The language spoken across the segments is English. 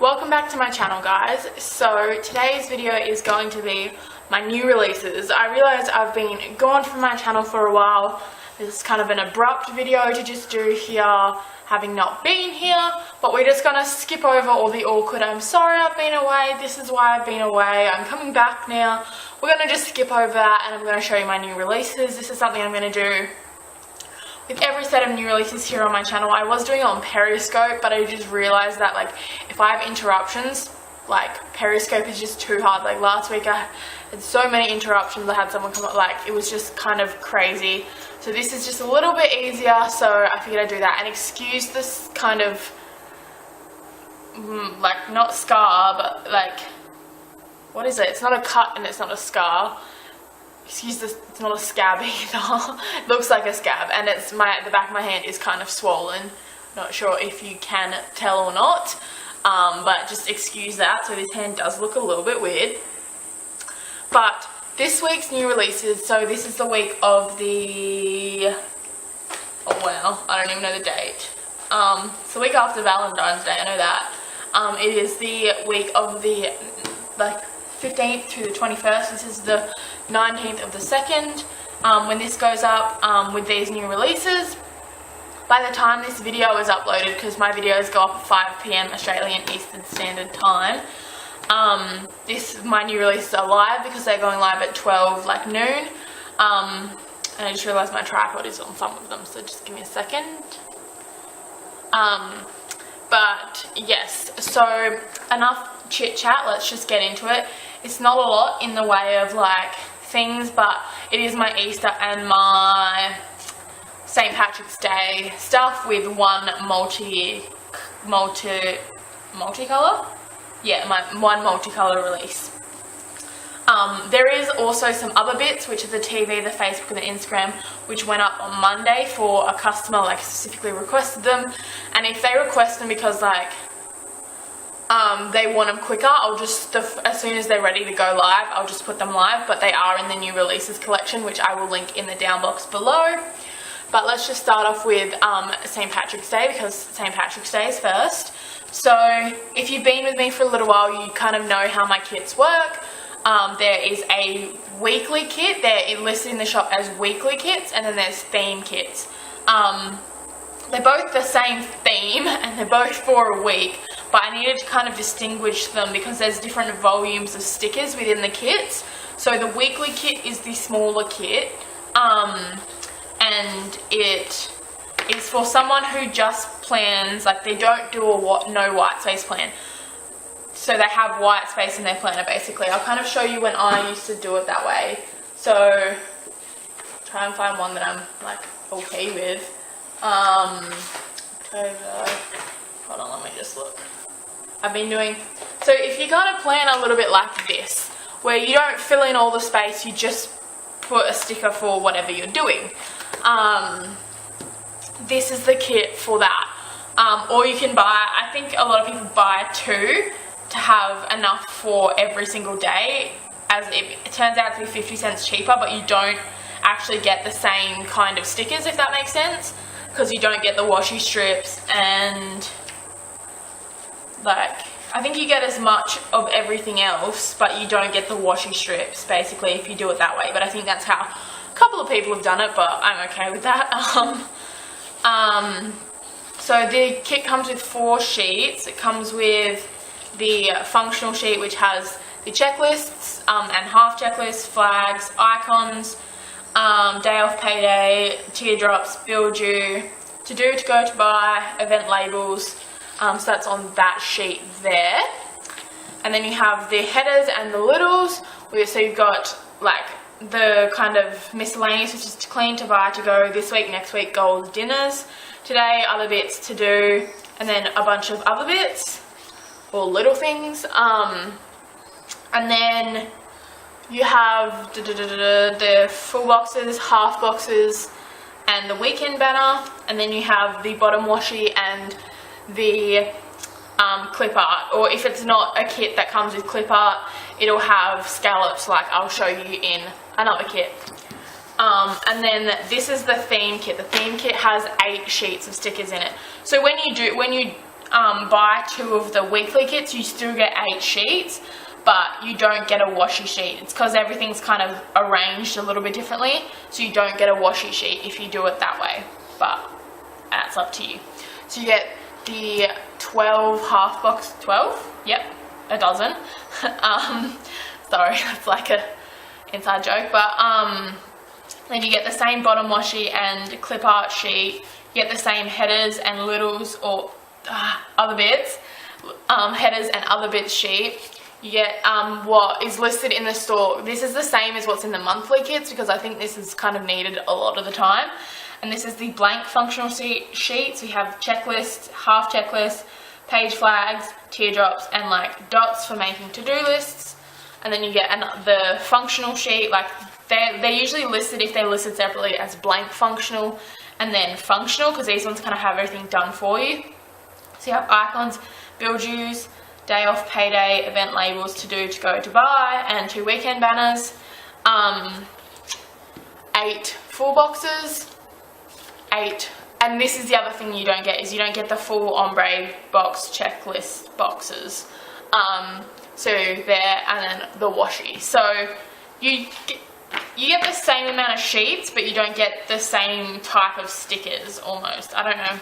Welcome back to my channel, guys. So today's video is going to be my new releases. I realize I've been gone from my channel for a while. This is kind of an abrupt video to just do here, having not been here, but we're just gonna skip over all the awkward "I'm sorry I've been away, this is why I've been away, I'm coming back now." We're gonna just skip over that and I'm gonna show you my new releases. This is something I'm gonna do with every set of new releases here on my channel. I was doing it on Periscope, but I just realized that like if I have interruptions, like Periscope is just too hard. Like last week I had so many interruptions. I had someone come up, like it was just kind of crazy. So this is just a little bit easier, so I figured I'd do that. And excuse this kind of like not scar, but like, what is it? It's not a cut and it's not a scar. Excuse this, it's not a scab either. It looks like a scab, and it's the back of my hand is kind of swollen. Not sure if you can tell or not, but just excuse that. So this hand does look a little bit weird. But this week's new releases, so this is the week of the, oh wow, I don't even know the date. It's the week after Valentine's Day, I know that. It is the week of the like 15th to the 21st. This is the 19th of the 2nd when this goes up with these new releases. By the time this video is uploaded, because my videos go up at 5 PM Australian Eastern Standard Time, my new releases are live because they're going live at 12 like noon. And I just realized my tripod is on some of them, so just give me a second. But yes, so enough chit chat, let's just get into it. It's not a lot in the way of like things, but it is my Easter and my St. Patrick's Day stuff with one multicolour? Yeah, one multicolour release. There is also some other bits, which are the TV, the Facebook and the Instagram, which went up on Monday for a customer like specifically requested them. And if they request them because like they want them quicker, I'll just, as soon as they're ready to go live, I'll just put them live. But they are in the new releases collection, which I will link in the down box below. But let's just start off with St. Patrick's Day, because St. Patrick's Day is first. So if you've been with me for a little while, you kind of know how my kits work. There is a weekly kit. They're listed in the shop as weekly kits, and then there's theme kits. They're both the same theme and they're both for a week, but I needed to kind of distinguish them because there's different volumes of stickers within the kits. So the weekly kit is the smaller kit, and it is for someone who just plans, like they don't do no white space plan. So they have white space in their planner basically. I'll kind of show you when I used to do it that way. So try and find one that I'm like okay with. October, hold on, let me just look. I've been doing, so if you're going to plan a little bit like this, where you don't fill in all the space, you just put a sticker for whatever you're doing. This is the kit for that. Or you can buy, I think a lot of people buy two to have enough for every single day, as it turns out to be 50 cents cheaper, but you don't actually get the same kind of stickers, if that makes sense, because you don't get the washi strips, and like I think you get as much of everything else, but you don't get the washi strips basically if you do it that way. But I think that's how a couple of people have done it, but I'm okay with that. So the kit comes with 4 sheets. It comes with the functional sheet, which has the checklists and half checklists, flags, icons, day off, payday, teardrops, bill due, to do, to go, to buy, event labels. So that's on that sheet there. And then you have the headers and the littles. So you've got like the kind of miscellaneous, which is to clean, to buy, to go, this week, next week, goals, dinners, today, other bits to do, and then a bunch of other bits or little things. And then you have the full boxes, half boxes, and the weekend banner. And then you have the bottom washi and the clip art. Or if it's not a kit that comes with clip art, it'll have scallops like I'll show you in another kit. And then this is the theme kit. The theme kit has 8 sheets of stickers in it. So when you buy 2 of the weekly kits, you still get 8 sheets, but you don't get a washi sheet. It's because everything's kind of arranged a little bit differently, so you don't get a washi sheet if you do it that way, but that's up to you. So you get the 12 half box, 12? Yep, a dozen. Sorry, that's like a inside joke, but then you get the same bottom washi and clip art sheet. You get the same headers and littles or other bits, headers and other bits sheet. You get what is listed in the store. This is the same as what's in the monthly kits because I think this is kind of needed a lot of the time. And this is the blank functional sheets. We have checklists, half checklists, page flags, teardrops, and like dots for making to-do lists. And then you get the functional sheet. Like they're usually listed, if they're listed separately, as blank functional and then functional, because these ones kind of have everything done for you. So you have icons, bill dues, day off, payday, event labels, to do, to go, to buy, and 2 weekend banners. 8 full boxes. 8, and this is the other thing you don't get, is you don't get the full ombre box checklist boxes. So there, and then the washi. So you get the same amount of sheets, but you don't get the same type of stickers almost. I don't know.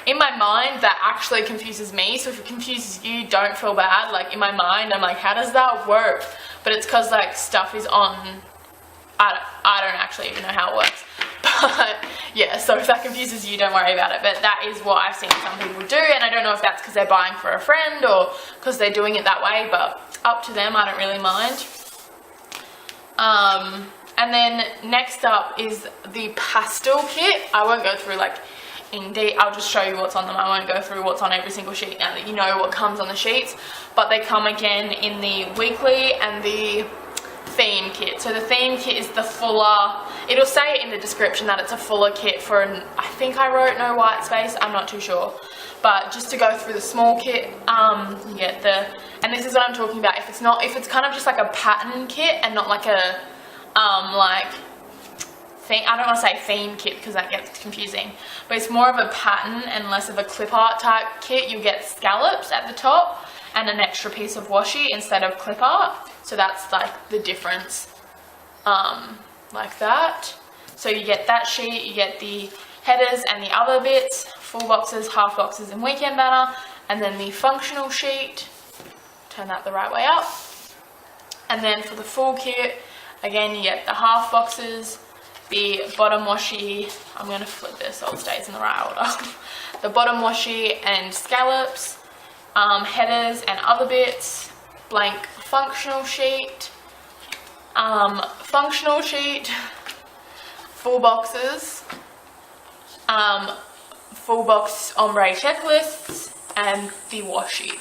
In my mind, that actually confuses me. So if it confuses you, don't feel bad. Like in my mind, I'm like, how does that work? But it's because like stuff is on. I don't actually even know how it works. But yeah, so if that confuses you, don't worry about it. But that is what I've seen some people do, and I don't know if that's because they're buying for a friend or because they're doing it that way, but up to them, I don't really mind. And then next up is the pastel kit. I won't go through like in detail, I'll just show you what's on them. I won't go through what's on every single sheet now that you know what comes on the sheets, but they come again in the weekly and the theme kit. So the theme kit is the fuller, it'll say in the description that it's a fuller kit for I think I wrote no white space, I'm not too sure, but just to go through the small kit, you get and this is what I'm talking about, if it's kind of just like a pattern kit and not like a like theme, I don't want to say theme kit because that gets confusing, but it's more of a pattern and less of a clip art type kit. You get scallops at the top and an extra piece of washi instead of clip art. So that's like the difference, like that. So you get that sheet, you get the headers and the other bits, full boxes, half boxes, and weekend banner, and then the functional sheet. Turn that the right way up. And then for the full kit, again, you get the half boxes, the bottom washi. I'm going to flip this so it stays in the right order. The bottom washi and scallops, headers and other bits, blank functional sheet, full boxes, full box ombre checklists, and the washi.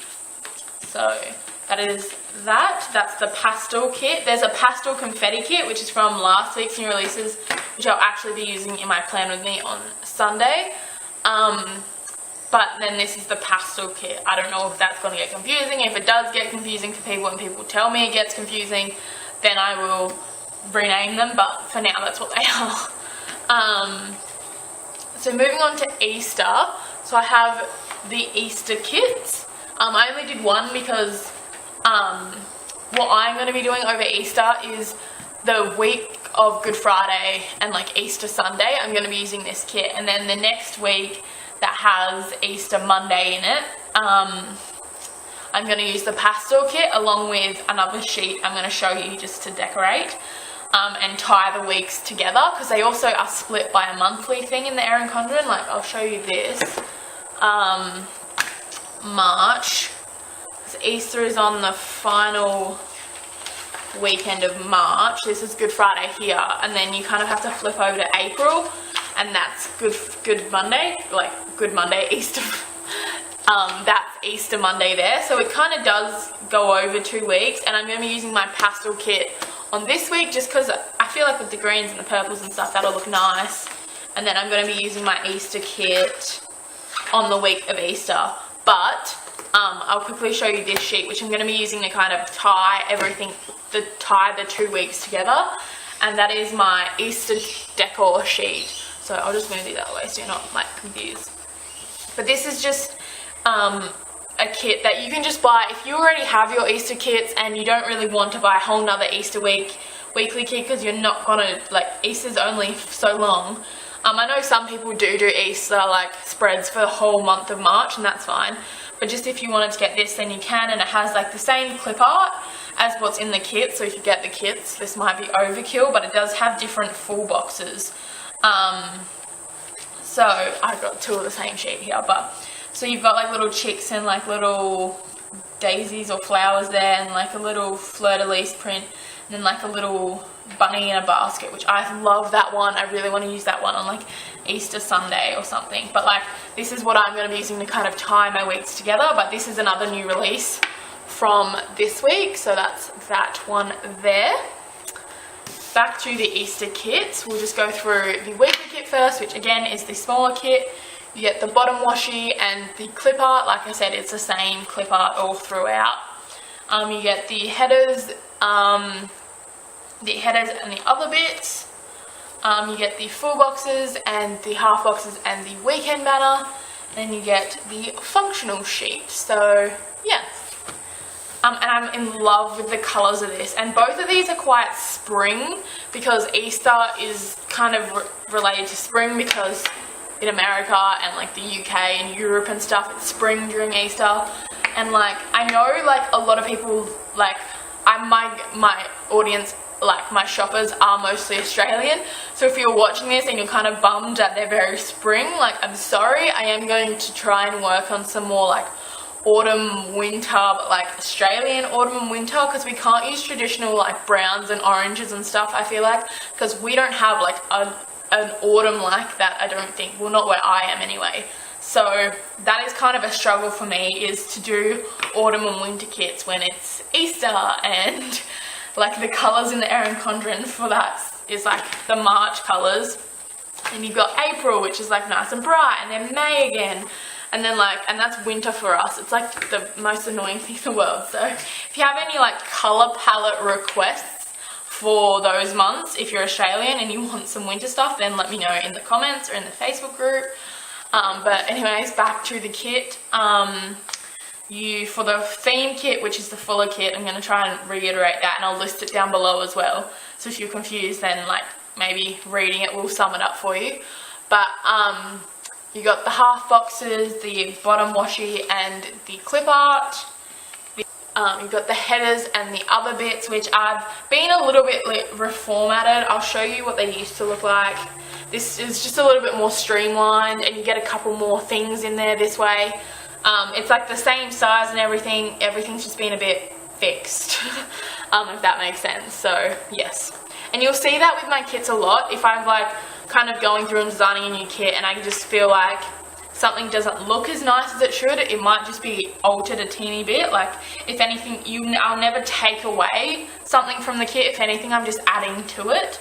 So that's the pastel kit. There's a pastel confetti kit, which is from last week's new releases, which I'll actually be using in my plan with me on Sunday. But then this is the pastel kit. I don't know if that's going to get confusing. If it does get confusing for people and people tell me it gets confusing, then I will rename them, but for now that's what they are. So moving on to Easter. So I have the Easter kits. I only did one because what I'm going to be doing over Easter is the week of Good Friday and like Easter Sunday, I'm going to be using this kit. And then the next week that has Easter Monday in it, I'm going to use the pastel kit along with another sheet I'm going to show you just to decorate and tie the weeks together, because they also are split by a monthly thing in the Erin Condren. Like I'll show you this. March. So Easter is on the final weekend of March. This is Good Friday here, and then you kind of have to flip over to April, and that's Good Monday, like Good Monday, Easter. That's Easter Monday there. So it kind of does go over 2 weeks, and I'm going to be using my pastel kit on this week just because I feel like with the greens and the purples and stuff that'll look nice. And then I'm going to be using my Easter kit on the week of Easter. But I'll quickly show you this sheet, which I'm going to be using to kind of tie everything, tie the 2 weeks together. And that is my Easter decor sheet. So I'll just move it that way so you're not like confused. But this is just a kit that you can just buy if you already have your Easter kits and you don't really want to buy a whole nother Easter weekly kit, because you're not gonna, like, Easter's only so long. I know some people do Easter like spreads for the whole month of March, and that's fine, but just if you wanted to get this, then you can, and it has like the same clip art as what's in the kit. So if you get the kits, this might be overkill, but it does have different full boxes. So I've got two of the same sheet here, but so you've got like little chicks and like little daisies or flowers there, and like a little fleur-de-lis print, and then like a little bunny in a basket, which I love that one. I really want to use that one on like Easter Sunday or something, but like this is what I'm going to be using to kind of tie my weeks together. But this is another new release from this week, so that's that one there. Back to the Easter kits, we'll just go through the weekly kit first, which again is the smaller kit. You get the bottom washi and the clip art. Like I said, it's the same clip art all throughout. You get the headers, and the other bits. You get the full boxes and the half boxes and the weekend banner. Then you get the functional sheet. So yeah. And I'm in love with the colours of this, and both of these are quite spring, because Easter is kind of related to spring, because in America and like the UK and Europe and stuff, it's spring during Easter. And like I know like a lot of people, like my audience, like my shoppers are mostly Australian, so if you're watching this and you're kind of bummed that they're very spring, like I'm sorry. I am going to try and work on some more like autumn winter, but like Australian autumn and winter, because we can't use traditional like browns and oranges and stuff, I feel like, because we don't have like an autumn like that, I don't think. Well, not where I am anyway. So that is kind of a struggle for me, is to do autumn and winter kits when it's Easter, and like the colours in the Erin Condren for that is like the March colours, and you've got April, which is like nice and bright, and then May again. And then like, and that's winter for us. It's like the most annoying thing in the world. So if you have any like colour palette requests for those months, if you're Australian and you want some winter stuff, then let me know in the comments or in the Facebook group. But anyways, back to the kit. For the theme kit, which is the fuller kit, I'm going to try and reiterate that, and I'll list it down below as well. So if you're confused, then like maybe reading it will sum it up for you. But you got the half boxes, the bottom washi, and the clip art. You've got the headers and the other bits, which I've been a little bit reformatted. I'll show you what they used to look like. This is just a little bit more streamlined, and you get a couple more things in there this way. It's like the same size and everything. Everything's just been a bit fixed, if that makes sense. So yes. And you'll see that with my kits a lot. If I'm like kind of going through and designing a new kit and I just feel like something doesn't look as nice as it should, it might just be altered a teeny bit. Like if anything, I'll never take away something from the kit. If anything, I'm just adding to it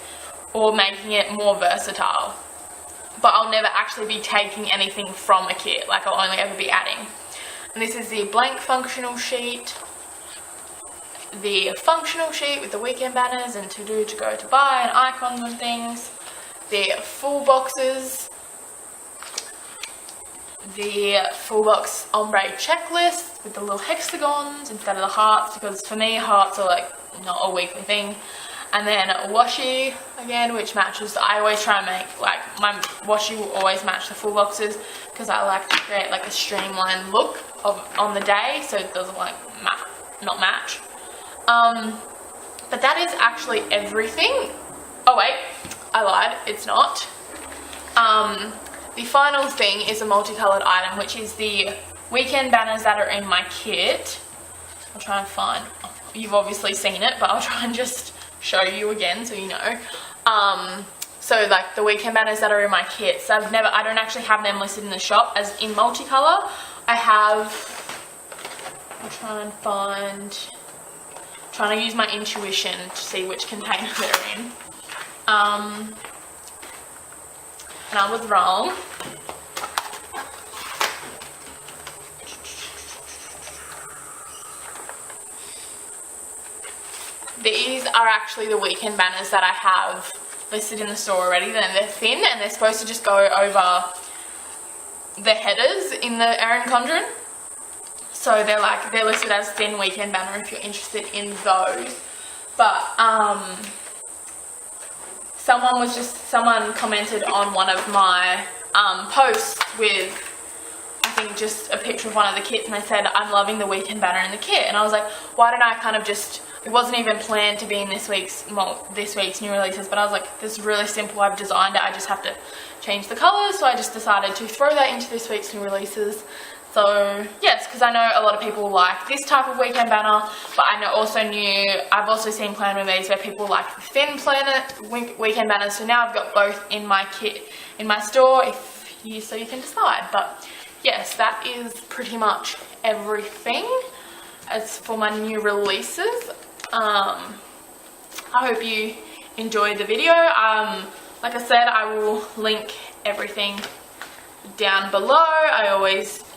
or making it more versatile. But I'll never actually be taking anything from a kit. Like I'll only ever be adding. And this is the blank functional sheet. The functional sheet with the weekend banners and to do, to go, to buy, and icons and things. The full boxes. The full box ombre checklist with the little hexagons instead of the hearts, because for me hearts are like not a weekly thing. And then washi again, which matches. I always try and make like my washi will always match the full boxes, because I like to create like a streamlined look on the day, so it doesn't like not match. But that is actually everything. Oh wait, I lied, it's not. The final thing is a multicolored item, which is the weekend banners that are in my kit. I'll try and find, you've obviously seen it, but I'll try and just show you again so you know. So like the weekend banners that are in my kit, so I don't actually have them listed in the shop as in multicolor. I'll trying to use my intuition to see which container they're in. And I was wrong. These are actually the weekend banners that I have listed in the store already. They're thin and they're supposed to just go over the headers in the Erin Condren. So they're listed as thin weekend banner if you're interested in those. But someone commented on one of my posts with, I think, just a picture of one of the kits, and they said, I'm loving the weekend banner in the kit. And I was like, why don't I kind of just, it wasn't even planned to be in this week's new releases, but I was like, this is really simple, I've designed it, I just have to change the colours. So I just decided to throw that into this week's new releases. So yes, because I know a lot of people like this type of weekend banner, but I've also seen planner movies where people like the thin weekend banners. So now I've got both in my kit in my store, so you can decide. But yes, that is pretty much everything as for my new releases. I hope you enjoyed the video. Like I said, I will link everything down below.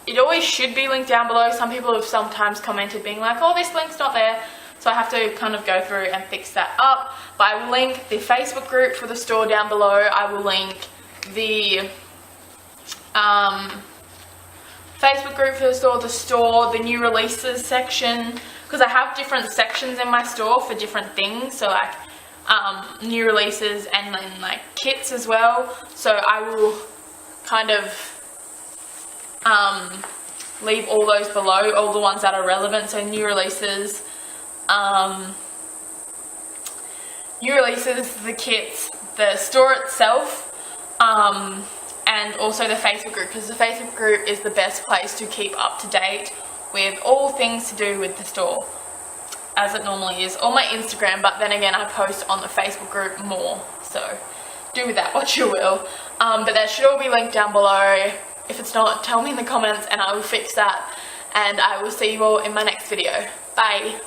It always should be linked down below. Some people have sometimes commented being like, oh, this link's not there. So I have to kind of go through and fix that up. But I will link the Facebook group for the store down below. I will link the Facebook group for the store, the new releases section, because I have different sections in my store for different things. So like new releases and then like kits as well. So I will kind of leave all those below, all the ones that are relevant. So new releases, the kits, the store itself, and also the Facebook group, because the Facebook group is the best place to keep up to date with all things to do with the store, as it normally is, or my Instagram, but then again I post on the Facebook group more, so do with that what you will. But that should all be linked down below. If it's not, tell me in the comments and I will fix that, and I will see you all in my next video. Bye!